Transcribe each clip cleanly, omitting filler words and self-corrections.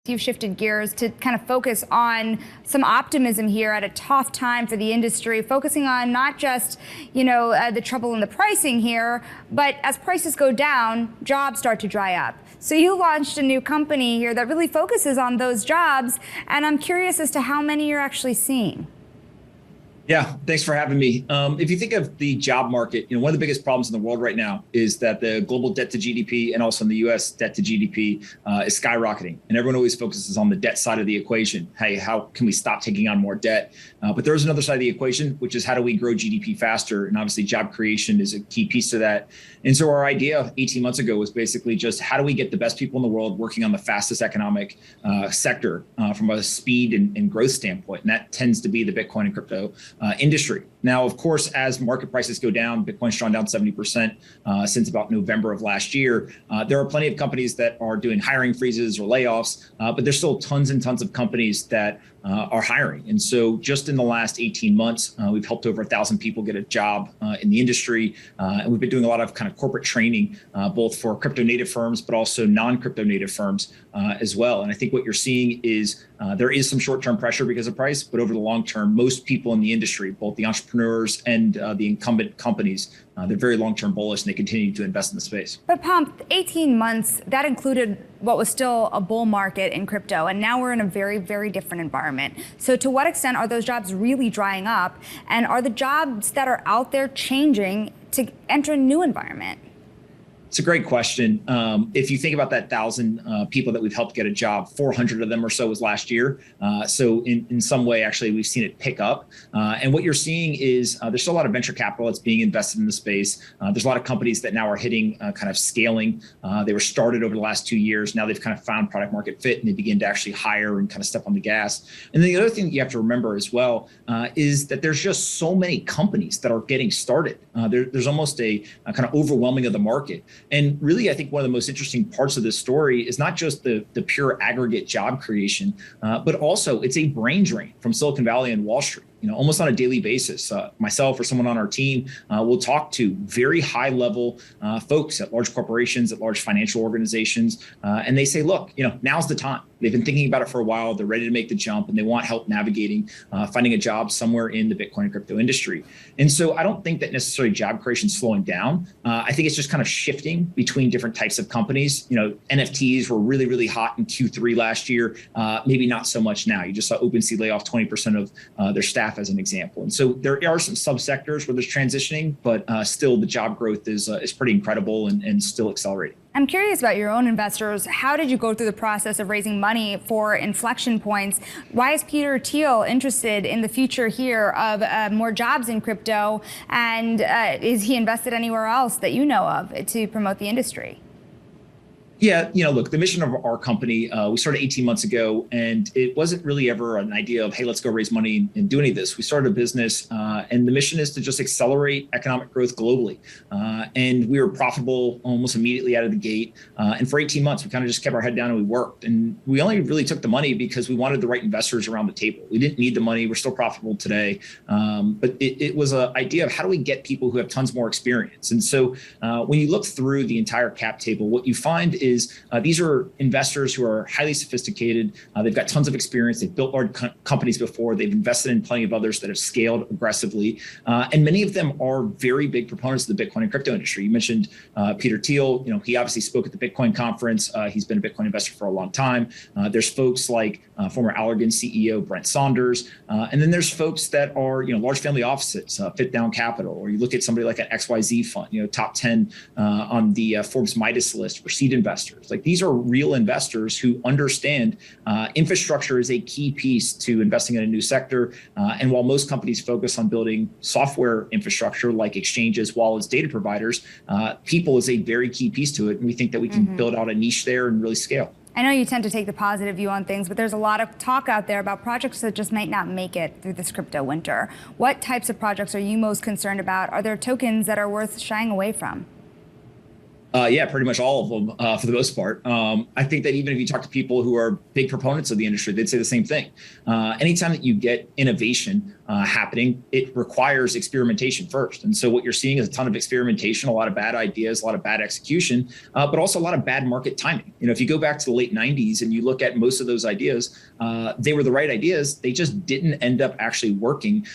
You've shifted gears to kind of focus on some optimism here at a tough time for the industry, focusing on not just, the trouble in the pricing here, but as prices go down, jobs start to dry up. So you launched a new company here that really focuses on those jobs, and I'm curious as to how many you're actually seeing. Yeah, thanks for having me. If you think of the job market, one of the biggest problems in the world right now is that the global debt to GDP and also in the US debt to GDP is skyrocketing. And everyone always focuses on the debt side of the equation. Hey, how can we stop taking on more debt? But there is another side of the equation, which is how do we grow GDP faster? And obviously job creation is a key piece to that. And so our idea 18 months ago was basically just how do we get the best people in the world working on the fastest economic sector from a speed and growth standpoint. And that tends to be the Bitcoin and crypto industry. Now, of course, as market prices go down, Bitcoin's drawn down 70% since about November of last year. There are plenty of companies that are doing hiring freezes or layoffs, but there's still tons and tons of companies that are hiring. And so just in the last 18 months, we've helped over 1,000 people get a job in the industry. And we've been doing a lot of kind of corporate training, both for crypto native firms, but also non-crypto native firms as well. And I think what you're seeing is there is some short-term pressure because of price, but over the long term, most people in the industry, both the entrepreneurs and the incumbent companies, they're very long-term bullish and they continue to invest in the space. But Pomp, 18 months, that included what was still a bull market in crypto. And now we're in a very, very different environment. So to what extent are those jobs really drying up? And are the jobs that are out there changing to enter a new environment? It's a great question. If you think about that 1,000 people that we've helped get a job, 400 of them or so was last year. So in some way, actually, we've seen it pick up. And what you're seeing is there's still a lot of venture capital that's being invested in the space. There's a lot of companies that now are hitting kind of scaling. They were started over the last 2 years. Now they've kind of found product market fit and they begin to actually hire and kind of step on the gas. And then the other thing that you have to remember as well is that there's just so many companies that are getting started. There's almost a kind of overwhelming of the market. And really, I think one of the most interesting parts of this story is not just the pure aggregate job creation, but also it's a brain drain from Silicon Valley and Wall Street. Almost on a daily basis, myself or someone on our team will talk to very high level folks at large corporations, at large financial organizations. And they say, look, now's the time. They've been thinking about it for a while. They're ready to make the jump and they want help navigating, finding a job somewhere in the Bitcoin and crypto industry. And so I don't think that necessarily job creation is slowing down. I think it's just kind of shifting between different types of companies. NFTs were really, really hot in Q3 last year. Maybe not so much now. You just saw OpenSea lay off 20% of their staff as an example. And so there are some subsectors where there's transitioning, but still the job growth is pretty incredible and still accelerating. I'm curious about your own investors. How did you go through the process of raising money for inflection points? Why is Peter Thiel interested in the future here of more jobs in crypto? And is he invested anywhere else that you know of to promote the industry? Yeah, look, the mission of our company, we started 18 months ago, and it wasn't really ever an idea of, hey, let's go raise money and do any of this. We started a business, and the mission is to just accelerate economic growth globally. And we were profitable almost immediately out of the gate. And for 18 months, we kind of just kept our head down and we worked. And we only really took the money because we wanted the right investors around the table. We didn't need the money. We're still profitable today. But it was an idea of how do we get people who have tons more experience? And so when you look through the entire cap table, what you find is these are investors who are highly sophisticated. They've got tons of experience. They've built large companies before. They've invested in plenty of others that have scaled aggressively. And many of them are very big proponents of the Bitcoin and crypto industry. You mentioned Peter Thiel. He obviously spoke at the Bitcoin conference. He's been a Bitcoin investor for a long time. There's folks like former Allergan CEO Brent Saunders. And then there's folks that are large family offices, Fit Down Capital, or you look at somebody like an XYZ fund, top 10 on the Forbes Midas list for seed investors. Like these are real investors who understand infrastructure is a key piece to investing in a new sector. And while most companies focus on building software infrastructure like exchanges, wallets, data providers, people is a very key piece to it. And we think that we can build out a niche there and really scale. I know you tend to take the positive view on things, but there's a lot of talk out there about projects that just might not make it through this crypto winter. What types of projects are you most concerned about? Are there tokens that are worth shying away from? Yeah, pretty much all of them for the most part. I think that even if you talk to people who are big proponents of the industry, they'd say the same thing. Anytime that you get innovation happening, it requires experimentation first. And so what you're seeing is a ton of experimentation, a lot of bad ideas, a lot of bad execution, but also a lot of bad market timing. If you go back to the late 90s and you look at most of those ideas, they were the right ideas. They just didn't end up actually working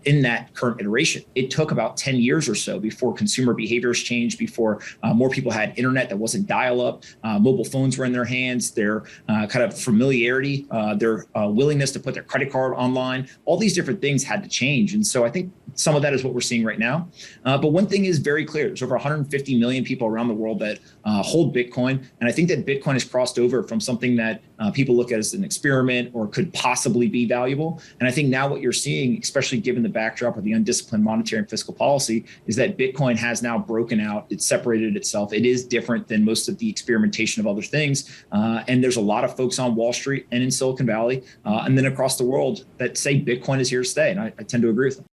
in that current iteration. It took about 10 years or so before consumer behaviors changed, before more people had internet that wasn't dial-up, mobile phones were in their hands, their kind of familiarity, their willingness to put their credit card online, all these different things had to change. And so I think some of that is what we're seeing right now. But one thing is very clear. There's over 150 million people around the world that hold Bitcoin. And I think that Bitcoin has crossed over from something that people look at as an experiment or could possibly be valuable. And I think now what you're seeing, especially given the backdrop of the undisciplined monetary and fiscal policy, is that Bitcoin has now broken out. It's separated itself. It is different than most of the experimentation of other things. And there's a lot of folks on Wall Street and in Silicon Valley and then across the world that say Bitcoin is here to stay. And I tend to agree with them.